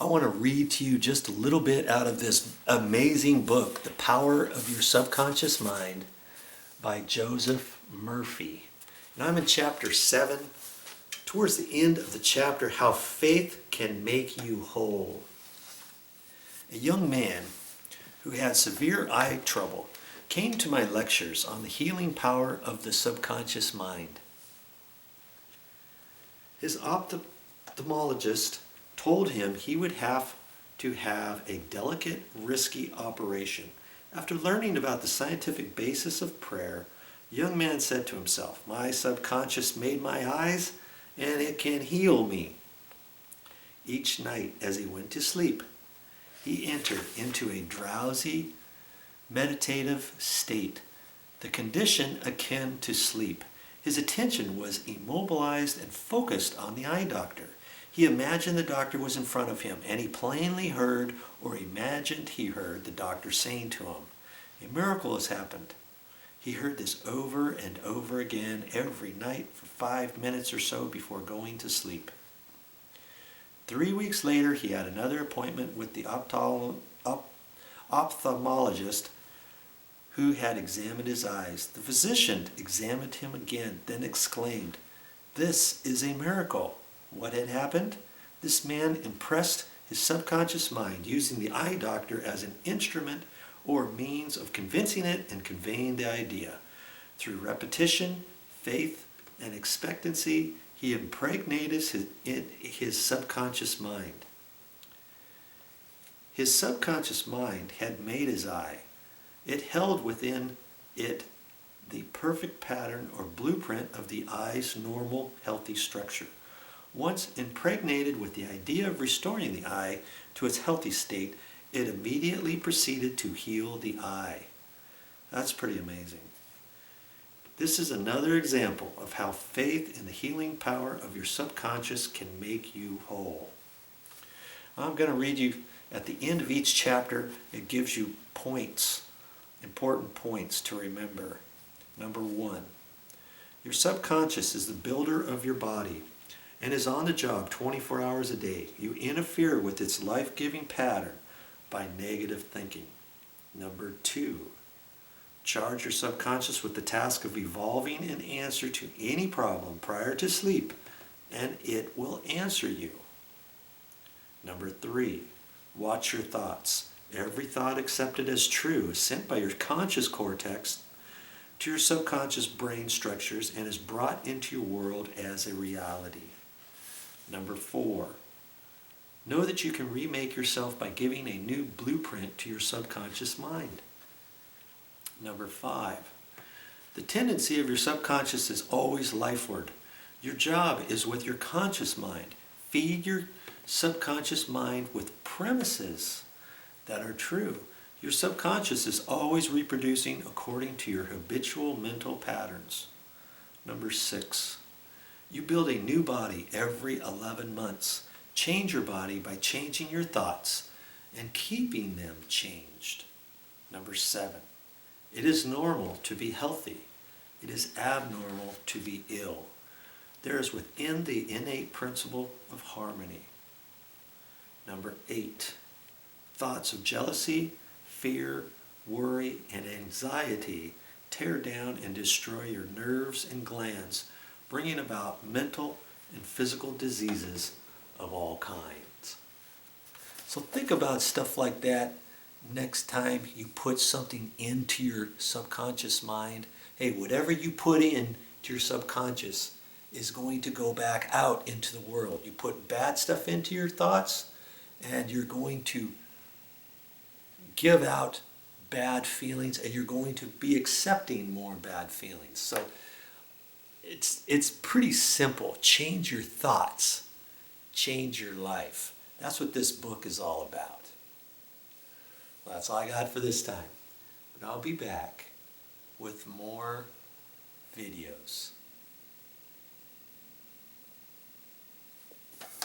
I want to read to you just a little bit out of this amazing book, The Power of Your Subconscious Mind by Joseph Murphy. And I'm in chapter 7, towards the end of the chapter, How Faith Can Make You Whole. A young man who had severe eye trouble came to my lectures on the healing power of the subconscious mind. His ophthalmologist told him he would have to have a delicate, risky operation. After learning about the scientific basis of prayer, the young man said to himself, "My subconscious made my eyes, and it can heal me." Each night as he went to sleep, he entered into a drowsy, meditative state, the condition akin to sleep. His attention was immobilized and focused on the eye doctor. He imagined the doctor was in front of him, and he plainly heard or imagined he heard the doctor saying to him, "A miracle has happened." He heard this over and over again every night for 5 minutes or so before going to sleep. 3 weeks later, he had another appointment with the ophthalmologist who had examined his eyes. The physician examined him again, then exclaimed, "This is a miracle." What had happened? This man impressed his subconscious mind using the eye doctor as an instrument or means of convincing it and conveying the idea. Through repetition, faith, and expectancy, he impregnated his subconscious mind. His subconscious mind had made his eye. It held within it the perfect pattern or blueprint of the eye's normal, healthy structure. Once impregnated with the idea of restoring the eye to its healthy state, it immediately proceeded to heal the eye. That's pretty amazing. This is another example of how faith in the healing power of your subconscious can make you whole. I'm going to read you at the end of each chapter. It gives you points, important points to remember. Number 1, your subconscious is the builder of your body and is on the job 24 hours a day. You interfere with its life-giving pattern by negative thinking. Number 2, charge your subconscious with the task of evolving an answer to any problem prior to sleep, and it will answer you. Number 3, watch your thoughts. Every thought accepted as true is sent by your conscious cortex to your subconscious brain structures and is brought into your world as a reality. Number 4, know that you can remake yourself by giving a new blueprint to your subconscious mind. Number 5, the tendency of your subconscious is always lifeward. Your job is with your conscious mind. Feed your subconscious mind with premises that are true. Your subconscious is always reproducing according to your habitual mental patterns. Number 6, you build a new body every 11 months. Change your body by changing your thoughts and keeping them changed. Number 7, it is normal to be healthy. It is abnormal to be ill. There is within the innate principle of harmony. Number 8, thoughts of jealousy, fear, worry, and anxiety tear down and destroy your nerves and glands, bringing about mental and physical diseases of all kinds. So think about stuff like that next time you put something into your subconscious mind. Hey, whatever you put in to your subconscious is going to go back out into the world. You put bad stuff into your thoughts, and you're going to give out bad feelings, and you're going to be accepting more bad feelings. So it's pretty simple. Change your thoughts, change your life. That's what this book is all about. Well, that's all I got for this time. But I'll be back with more videos.